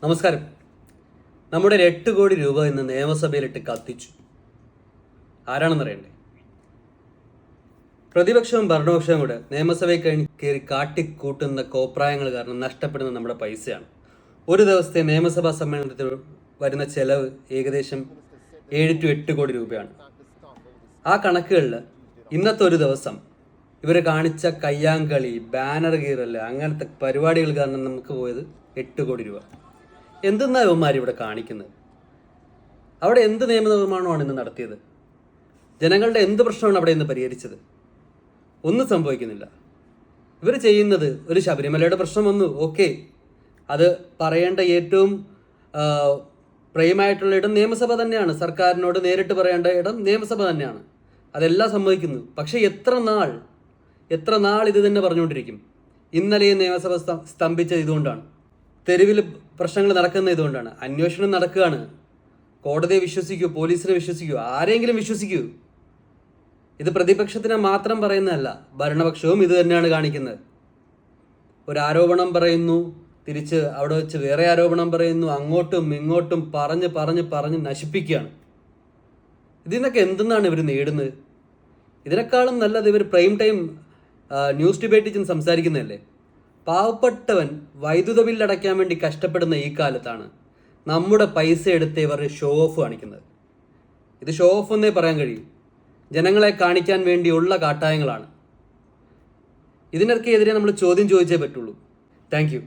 നമസ്കാരം. നമ്മുടെ 8 കോടി രൂപ ഇന്ന് നിയമസഭയിലിട്ട് കത്തിച്ചു. ആരാണെന്നറിയണ്ടേ? പ്രതിപക്ഷവും ഭരണപക്ഷവും കൂടെ നിയമസഭയിൽ കയറി കാട്ടിക്കൂട്ടുന്ന കോപ്രായങ്ങൾ കാരണം നഷ്ടപ്പെടുന്ന നമ്മുടെ പൈസയാണ്. ഒരു ദിവസത്തെ നിയമസഭാ സമ്മേളനത്തിൽ വരുന്ന ചെലവ് ഏകദേശം 7 to 8 കോടി രൂപയാണ്. ആ കണക്കുകളിൽ ഇന്നത്തെ ഒരു ദിവസം ഇവർ കാണിച്ച കയ്യാങ്കളി, ബാനർ കീറല്, അങ്ങനത്തെ പരിപാടികൾ കാരണം നമുക്ക് പോയത് 8 കോടി രൂപ. എന്തെന്നാ ഇവന്മാർ ഇവിടെ കാണിക്കുന്നത്? അവിടെ എന്ത് നിയമനിർമ്മാണമാണ് ഇന്ന് നടത്തിയത്? ജനങ്ങളുടെ എന്ത് പ്രശ്നമാണ് അവിടെ ഇന്ന് പരിഹരിച്ചത്? ഒന്നും സംഭവിക്കുന്നില്ല. ഇവർ ചെയ്യുന്നത് ഒരു ശബരിമലയുടെ പ്രശ്നം വന്നു, ഓക്കെ, അത് പറയേണ്ട ഏറ്റവും പ്രൈമായിട്ടുള്ള ഇടം നിയമസഭ തന്നെയാണ്. സർക്കാരിനോട് നേരിട്ട് പറയേണ്ട ഇടം നിയമസഭ തന്നെയാണ്. അതെല്ലാം സമ്മതിക്കുന്നു. പക്ഷേ എത്ര നാൾ ഇത് തന്നെ പറഞ്ഞുകൊണ്ടിരിക്കും? ഇന്നലെയും നിയമസഭ സ്തംഭിച്ചത് ഇതുകൊണ്ടാണ്. തെരുവിൽ പ്രശ്നങ്ങൾ നടക്കുന്ന ഇതുകൊണ്ടാണ്. അന്വേഷണം നടക്കുകയാണ്. കോടതിയെ വിശ്വസിക്കൂ, പോലീസിനെ വിശ്വസിക്കൂ, ആരെങ്കിലും വിശ്വസിക്കൂ. ഇത് പ്രതിപക്ഷത്തിനെ മാത്രം പറയുന്നതല്ല, ഭരണപക്ഷവും ഇത് തന്നെയാണ് കാണിക്കുന്നത്. ഒരു ആരോപണം പറയുന്നു, തിരിച്ച് അവിടെ വെച്ച് വേറെ ആരോപണം പറയുന്നു, അങ്ങോട്ടും ഇങ്ങോട്ടും പറഞ്ഞ് നശിപ്പിക്കുകയാണ്. ഇതിൽ നിന്നൊക്കെ എന്തെന്നാണ് ഇവർ നേടുന്നത്? ഇതിനേക്കാളും നല്ലത് ഇവർ പ്രൈം ടൈം ന്യൂസ് ഡിബേറ്റിൽ സംസാരിക്കുന്നതല്ലേ. പാവപ്പെട്ടവൻ വൈദ്യുത ബില്ല് അടയ്ക്കാൻ വേണ്ടി കഷ്ടപ്പെടുന്ന ഈ കാലത്താണ് നമ്മുടെ പൈസ എടുത്ത് ഇവർ ഷോ ഓഫ് കാണിക്കുന്നത്. ഇത് ഷോ ഓഫ് എന്നേ പറയാൻ കഴിയും. ജനങ്ങളെ കാണിക്കാൻ വേണ്ടിയുള്ള കാട്ടായങ്ങളാണ്. ഇതിനൊക്കെ എതിരെ നമ്മൾ ചോദ്യം ചോദിച്ചേ പറ്റുള്ളൂ. Thank you.